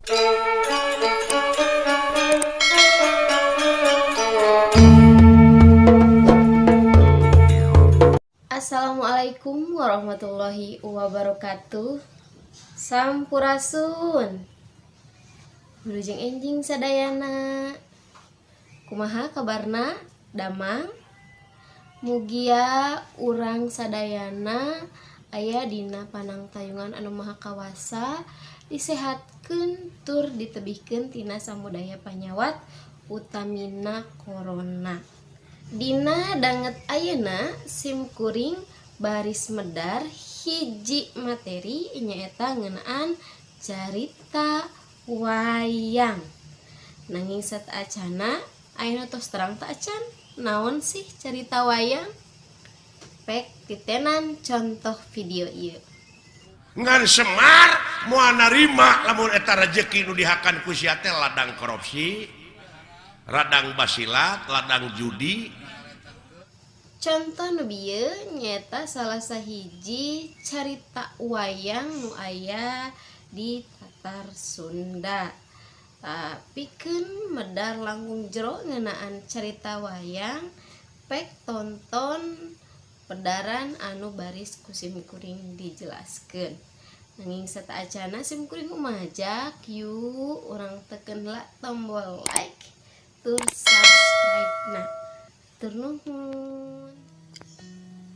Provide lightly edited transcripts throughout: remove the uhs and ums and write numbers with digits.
Assalamualaikum warahmatullahi wabarakatuh. Sampurasun. Wilujeng enjing sadayana. Kumaha kabarna? Damang. Mugia urang sadayana aya dina panangtayungan anu maha kawasa, disehatkeun tur ditebihkeun tina samudaya panyawat utamina corona. Dina danget ayeuna simkuring baris medar hiji materi nyaeta ngeunaan carita wayang. Nanging sataacana ayeuna tos terang teu acan naon sih carita wayang? Pek titenan contoh video ieu. Ngan Semar moal narima lamun eta rezeki nu dihakan ku sia teh ladang korupsi, ladang basilat, ladang judi. Contoh nu bieu nyaeta salah sahiji carita wayang nu aya di Tatar Sunda. Tapikeun medar langkung jero ngeunaan carita wayang, pek tonton pedaran anu baris ku simkuring dijelaskeun. Nanging sataacana simkuring umajak yuk urang teken heula tombol like tur subscribe-na. Tur nuhun.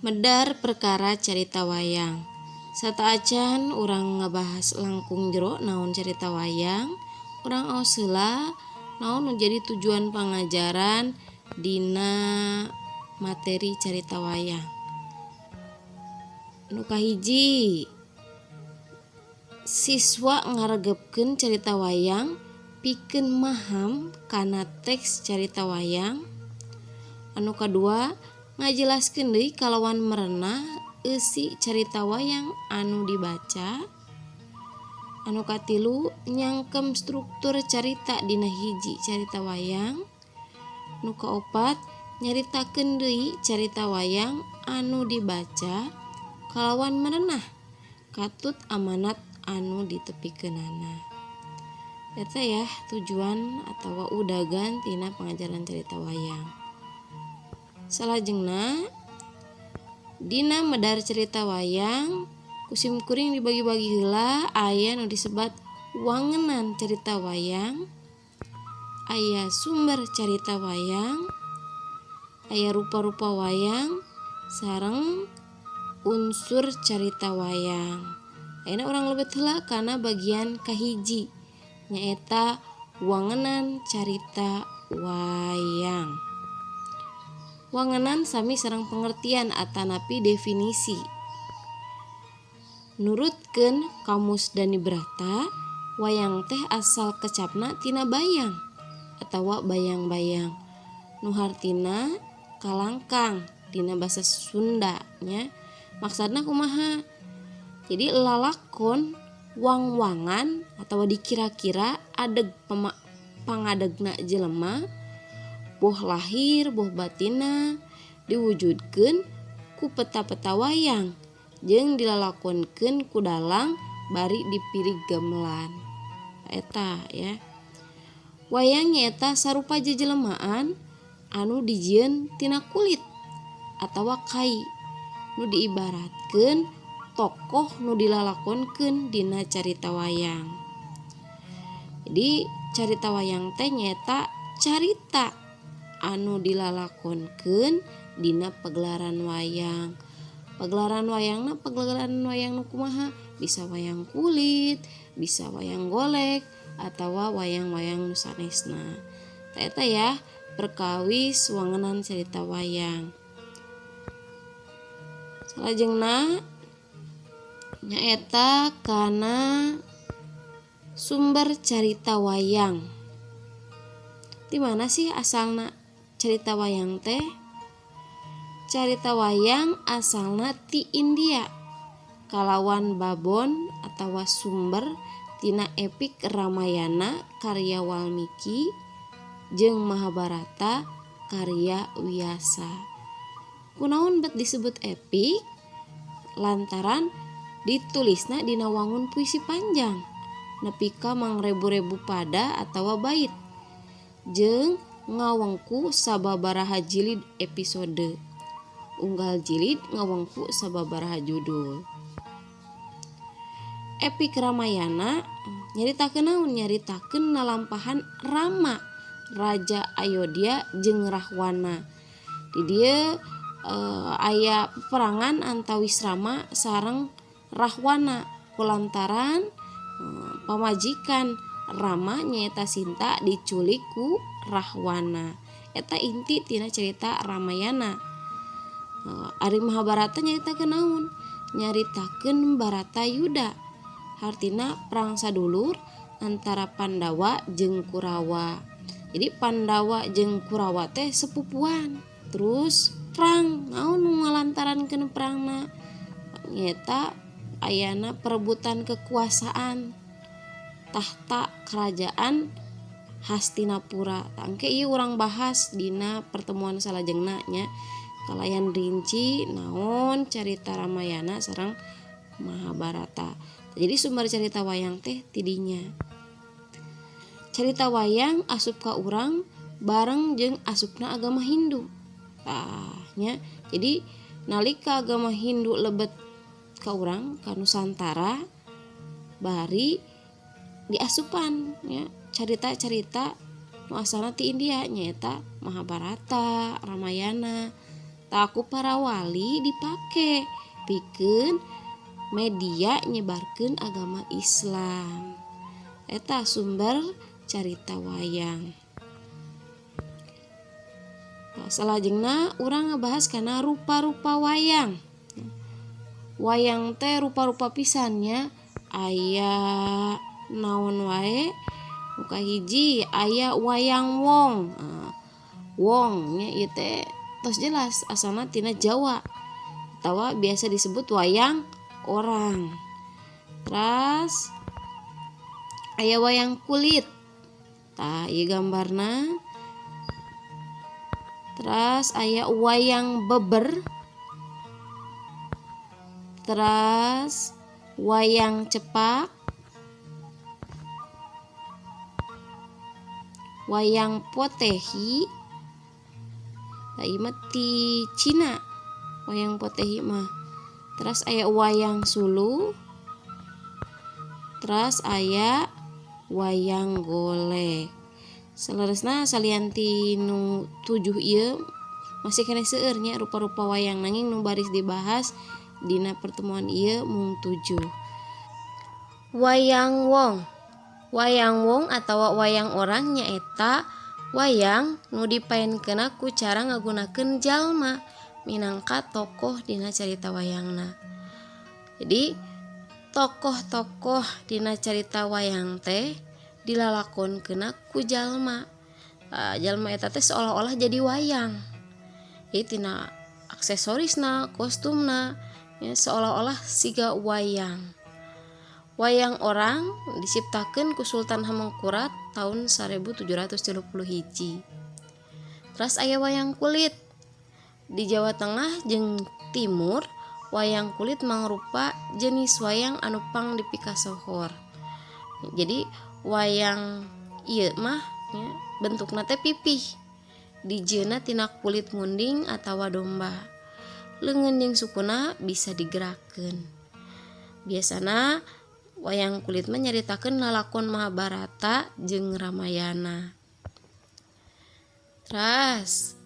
Medar perkara carita wayang. Sataacan urang ngabahas langkung jero naon carita wayang, urang aos heula naon nu jadi tujuan pangajaran dina materi carita wayang. Nu kahiji, siswa ngaregepkeun carita wayang pikeun maham kana teks carita wayang. Anu kadua, ngajelaskeun deui kalawan merenah eusi carita wayang anu dibaca. Anu katilu, nyangkem struktur carita dina hiji carita wayang. Nu kaopat, nyaritakeun deui carita wayang anu dibaca kalawan merenah katut amanat anu ditepikeunana. Eta ya tujuan atawa udagan tina pengajaran carita wayang. Salajengna dina medar carita wayang kusim kuring dibagi-bagi heula aya nu disebat wangenan carita wayang, aya sumber carita wayang, aya rupa-rupa wayang, sareng unsur carita wayang. Ayeuna urang lebet heula kana bagian kahiji nyaeta wangenan carita wayang. Wangenan sami sareng pengertian atanapi definisi. Nurutkeun Kamus Dani Brata, wayang teh asal kecapna tina bayang atawa bayang-bayang. Nu hartina kalangkang dina basa Sunda nya. Maksudna kumaha? Jadi lalakon wang-wangan atawa dikira-kira adeg pangadegna jelema boh lahir boh batina diwujudkeun ku peta-peta wayang jeung dilalakonkeun ku dalang bari dipirig gamelan. Eta ya. Wayang nyaeta sarupa jejelemaan anu dijieun tina kulit atawa kai nu diibaratkeun tokoh nu dilalakonkeun dina carita wayang. Jadi carita wayang teh nyaeta carita anu dilalakonkeun dina pagelaran wayang. Pagelaran wayang nu kumaha? Bisa wayang kulit, bisa wayang golek, atawa wayang-wayang nu sanesna. Eta ya perkawis wangenan carita wayang. Salajengna nyaeta kana sumber carita wayang. Di mana sih asalna carita wayang teh? Carita wayang asalna ti India. Kalawan babon atawa sumber tina epik Ramayana karya Walmiki jeung Mahabharata karya Wyasa. Kunaon bet disebut epik? Lantaran ditulisna dina wangun puisi panjang nepi ka mangrebu-rebu pada atawa bait jeung ngawengku sababaraha jilid episode. Unggal jilid ngawengku sababaraha judul. Epik Ramayana nyaritakeun naon? Nyaritakeun nalampahan Rama Raja Ayodhya jeung Rahwana. Di dieu aya peperangan antawis Rama sareng Rahwana kulantaran pamajikan Rama nyaeta Sinta diculik ku Rahwana. Eta inti tina cerita Ramayana. Ari Mahabharata nyaritakeun naon? Nyaritakeun Barata Yuda. Hartina perang sadulur antara Pandawa jeung Kurawa. Jadi Pandawa jeung Kurawa teh sepupuan. Terus perang naon nu ngalantarankeun perangna? Nyata ayana perebutan kekuasaan tahta kerajaan Hastinapura. Tangke ieu urang bahas dina pertemuan salajengna nya. Kalayan rinci naon carita Ramayana sareng Mahabharata. Jadi sumber cerita wayang teh tidinya. Cerita wayang asup ka urang bareng jeung asupna agama Hindu. Nya jadi nalika agama Hindu lebet ka urang ka Nusantara bari diasupan nya carita-carita nu asalna ti India nyaeta Mahabharata, Ramayana. Taku para wali dipake pikeun media nyebarkeun agama Islam. Eta sumber carita wayang. Salajengna urang ngebahas kana rupa-rupa wayang. Wayang teh rupa-rupa pisannya aya naon wae. Muka hiji aya wayang wong. Wong nya ieu teh tos jelas asalna tina Jawa atawa biasa disebut wayang orang. Terus aya wayang kulit. Tah ieu gambarna. Terus aya wayang beber. Terus wayang cepak. Wayang potehi. Ieu mah ti Cina wayang potehi mah. Terus aya wayang sulu. Terus aya wayang golek. Saleresna salian ti nu 7 ieu masih kena seueur nya rupa-rupa wayang nanging nu baris dibahas dina pertemuan ieu mung 7. Wayang wong. Wayang wong atawa wayang orang nyaeta wayang nu dipaenkeun ku cara ngagunakeun jalma minangka tokoh dina carita wayangna. Jadi tokoh-tokoh dina carita wayang teh dilalakonkeun ku jalma. Jalma eta teh seolah-olah jadi wayang. Ieu tina aksesorisna, kostumna ya, seolah-olah siga wayang. Wayang orang diciptakeun ku Sultan Hamengkurat tahun 1730 hiji. Terus aya wayang kulit. Di Jawa Tengah jeung Timur, wayang kulit mangrupa jenis wayang anu pang dipikasohor. Jadi wayang ieu mah ya, bentukna teh pipih. Dijieuna tina kulit munding atawa domba. Leungeun jeung sukuna bisa digerakkeun. Biasana wayang kulit mah nyaritakeun lalakon Mahabharata jeung Ramayana. Terus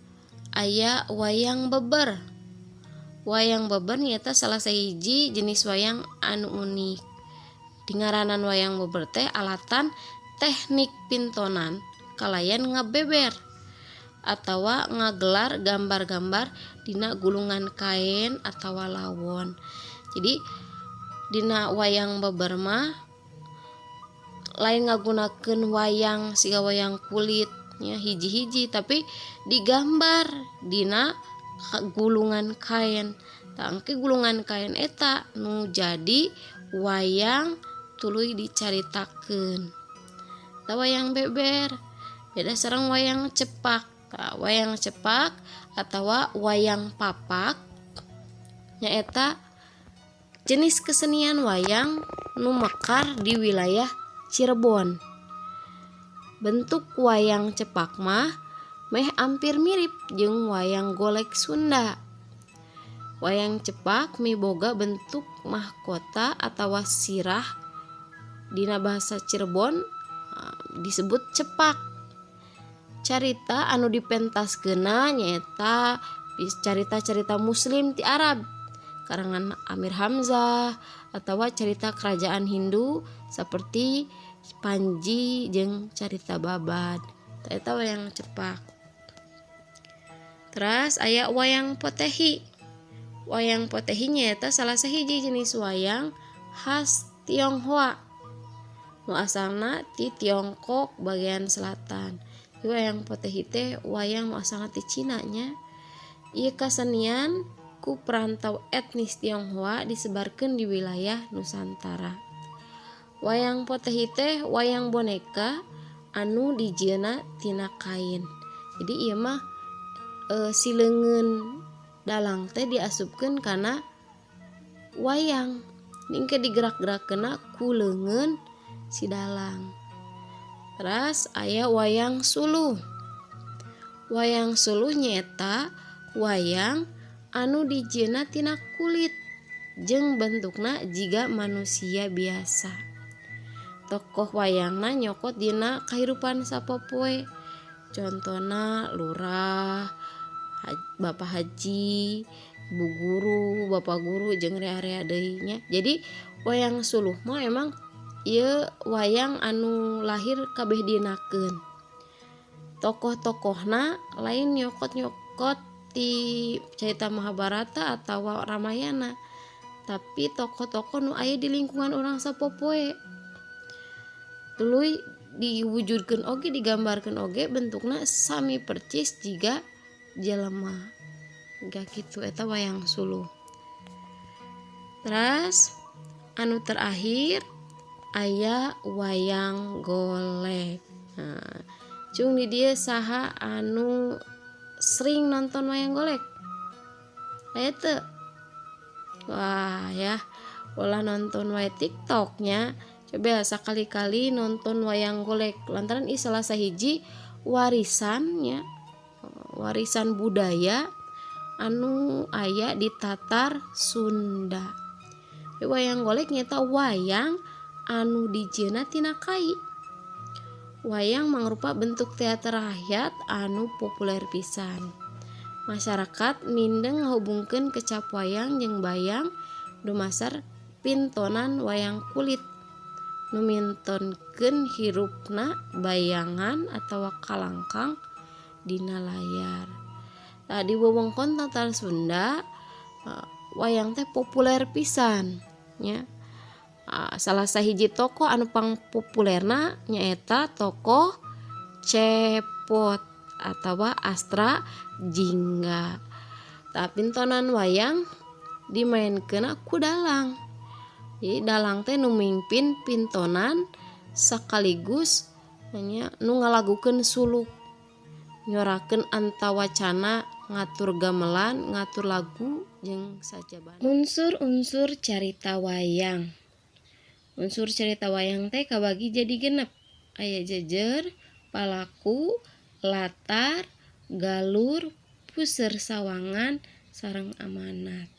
aya wayang beber. Wayang beber nyata salah sahiji jenis wayang anu unik. Dingaranan wayang beber teh alatan teknik pintonan kalayan ngabeber atawa ngagelar gambar-gambar dina gulungan kain atawa lawon. Jadi dina wayang beber mah lain ngagunakeun wayang siga wayang kulit nya hiji-hiji tapi digambar dina gulungan kain. Tangke gulungan kain eta nu jadi wayang tuluy dicaritakeun. Ta wayang beber beda sareng wayang cepak. Wayang cepak atawa wayang papak nyaeta jenis kesenian wayang nu mekar di wilayah Cirebon. Bentuk wayang cepak mah meh hampir mirip jeung wayang golek Sunda. Wayang cepak miboga bentuk mahkota atawa sirah. Dina bahasa Cirebon disebut cepak. Carita anu dipentaskeunna nyaeta carita-carita muslim ti Arab karangan Amir Hamzah atawa carita kerajaan Hindu seperti Panji jeung carita Babad. Eta wayang cepak. Terus aya wayang potehi. Wayang potehi nyaeta salah sahiji jenis wayang khas Tionghoa. Nu asalna ti Tiongkok bagian selatan. Wayang potehi teh wayang nu asalna ti Cina nya. Ieu kasenian ku perantau etnis Tionghoa disebarkeun di wilayah Nusantara. Wayang potehi teh wayang boneka anu dijieunna tina kain. Jadi ieu mah sileungeun dalang teh diasupkeun kana wayang. Ningke digerak-gerakkeunna ku leungeun si dalang. Terus aya wayang suluh. Wayang suluh nyaeta wayang anu dijieunna tina kulit jeung bentukna jiga manusia biasa. Tokoh wayangna nyokot dina kahirupan sapopoe. Contona lurah, bapak haji, ibu guru, bapak guru jeung rea-rea deui nya. Jadi wayang suluh mah emang ieu wayang anu lahir kabeh dinakeun. Tokoh-tokohna lain nyokot-nyokot ti cerita Mahabharata atau Ramayana, tapi tokoh-tokoh nu aya di lingkungan orang sapopoe. Tuluy diwujudkeun oge digambarkeun oge bentukna sami percis jiga jelema. Gak kitu eta wayang suluh. Terus anu terakhir aya wayang golek. Nah, cung di dieu saha anu sering nonton wayang golek? Aya teu? Wah ya, ulah nonton wae TikToknya. Coba sakali-kali nonton wayang golek lantaran ieu salah sahiji warisannya, warisan budaya anu aya di Tatar Sunda. Wayang golek nyata wayang anu dijieunna tina kai. Wayang mangrupa bentuk teater rakyat anu populer pisan. Masyarakat mindeng ngahubungkeun kecap wayang jeung bayang dumasar pintonan wayang kulit nu mintonkeun hirupna bayangan atawa kalangkang dina layar. Di wewengkon Tatar Sunda wayang teh populer pisan nya. Salah sahiji tokoh anu pang populerna nyaeta tokoh Cepot atawa Astra Jingga. Pintonan wayang dimainkeun ku dalang. Jadi dalang teh nu mimpin pintonan sakaligus nu ngalagukeun suluk, nyorakeun antawacana, ngatur gamelan, ngatur lagu jeung sajabana. Unsur-unsur carita wayang. Unsur cerita wayang teh kabagi jadi genep. Aya jejer, palaku, latar, galur, puseur sawangan, sareng amanat.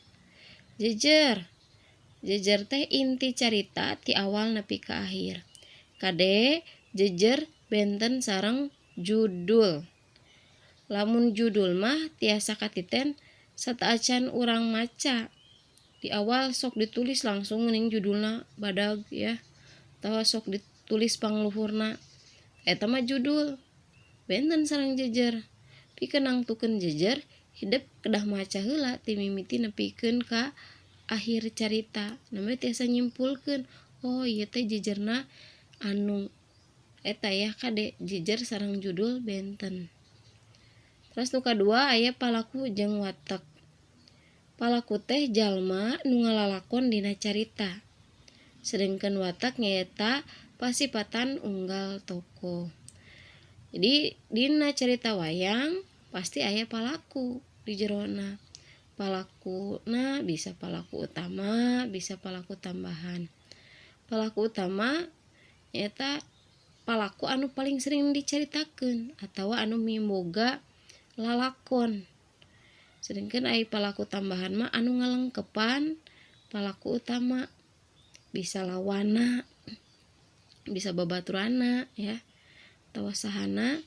Jejer teh inti carita ti awal nepi ka akhir. Kade jejer benten sareng judul. Lamun judul mah tiasa katiten sataacan urang maca. Di awal sok ditulis langsung mending judulna badag ya. Tawa sok ditulis pangluhurna. Eta mah judul. Benten sareng jejer. Pikeun nangtukeun jejer, hideuk kedah maca heula ti mimiti nepikeun ka akhir carita. Namanya tiasa nyimpulkeun, oh ieu teh jejerna anu eta ya kade jejer sareng judul benten. Terus nu kadua aya palaku jeung watek. Palaku teh jalma nu ngalalakon dina carita. Sedengkeun watak nyaeta pasipatan unggal tokoh. Jadi dina carita wayang pasti aya palaku di jerona. Palakuna bisa palaku utama, bisa palaku tambahan. Palaku utama eta palaku anu paling sering diceritakan atau anu miboga lalakon. Sedangkan ai palaku tambahan mah anu ngalengkepan palaku utama, bisa lawana, bisa babaturana ya, atawa sahana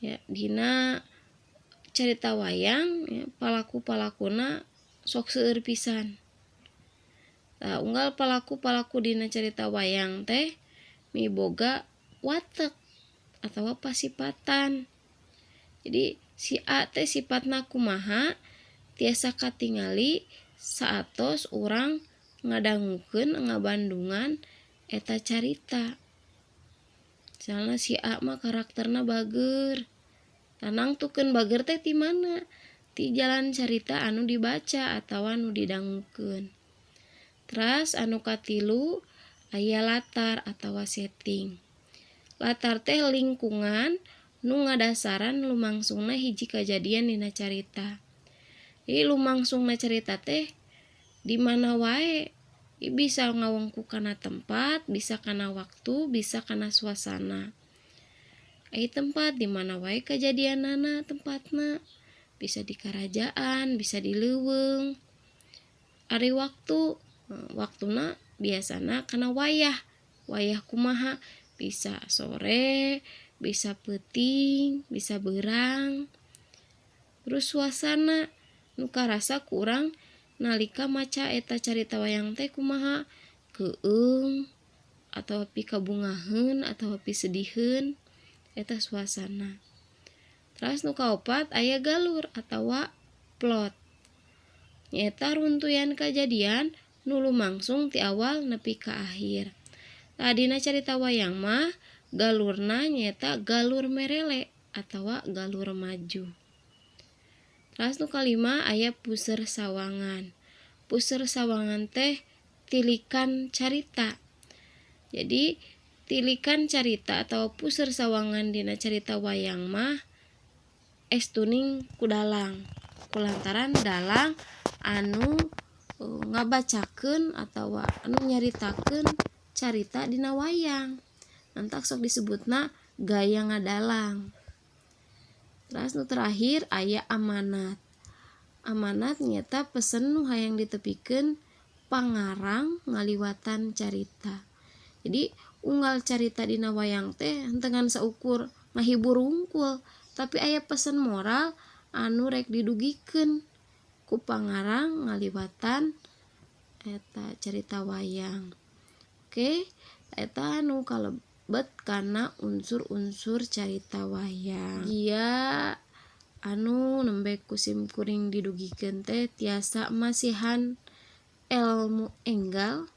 ya. Dina cerita wayang ya, palaku-palakuna sok seueur pisan. Unggal palaku-palaku dina cerita wayang teh miboga watek atau pasipatan. Jadi si A teh sifatna kumaha tiasa katingali saatos urang ngadangukeun ngabandungan eta carita. Misalnya si A mah karakterna bager, tanang tukeun bager teh ti mana? Ti jalan carita anu dibaca atau anu didangukeun. Terus anu katilu aya latar atau setting. Latar teh lingkungan nu ngadasaran lumangsungna hiji kajadian dina carita. Jadi lumangsungna cerita teh di mana wae. Bisa ngawengku kana tempat, bisa kana waktu, bisa kana suasana. Tempat di mana wae kajadianana tempatna. Bisa di karajaan, bisa di leuweung. Ari waktu, waktuna biasana kana wayah. Wayah kumaha? Bisa sore, bisa peuting, bisa beurang. Terus suasana nu karasa ku urang nalika maca eta carita wayang teh kumaha? Keung atau pi kabungaheun atau pi sediheun eta suasana. Terus nu kaopat aya galur atawa plot. Nyaeta runtuyan kajadian nu lumangsung ti awal nepi ka akhir. Dina carita wayang mah galurna nyaeta galur merele atawa galur maju. Terus nu kalima aya puser sawangan. Puser sawangan teh tilikan carita. Jadi tilikan carita atau puser sawangan dina carita wayang mah estuning ku dalang. Kulantaran dalang anu ngabacakeun atau anu nyaritakeun carita dina wayang. Nantak sok disebutna gaya ngadalang. Terus nu terakhir aya amanat. Amanat nyata pesen nu hayang ditepikeun pangarang ngaliwatan carita. Jadi unggal carita dina wayang teh henteu ngan saukur ngahibur wungkul, tapi aya pesen moral anu rek didugikeun ku pangarang ngaliwatan eta carita wayang. Oke, eta anu kalebet kana unsur-unsur carita wayang. Iya anu nembe kusim kuring didugikeun teh tiasa masihan ilmu enggal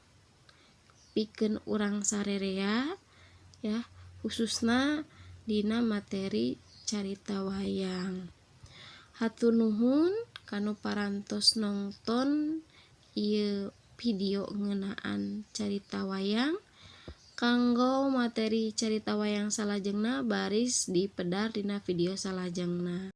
pikeun urang sarerea ya, khususna dina materi carita wayang. Hatur nuhun kanu parantos nongton ieu video ngeunaan carita wayang. Kanggo materi carita wayang salajengna baris dipedar dina video salajengna.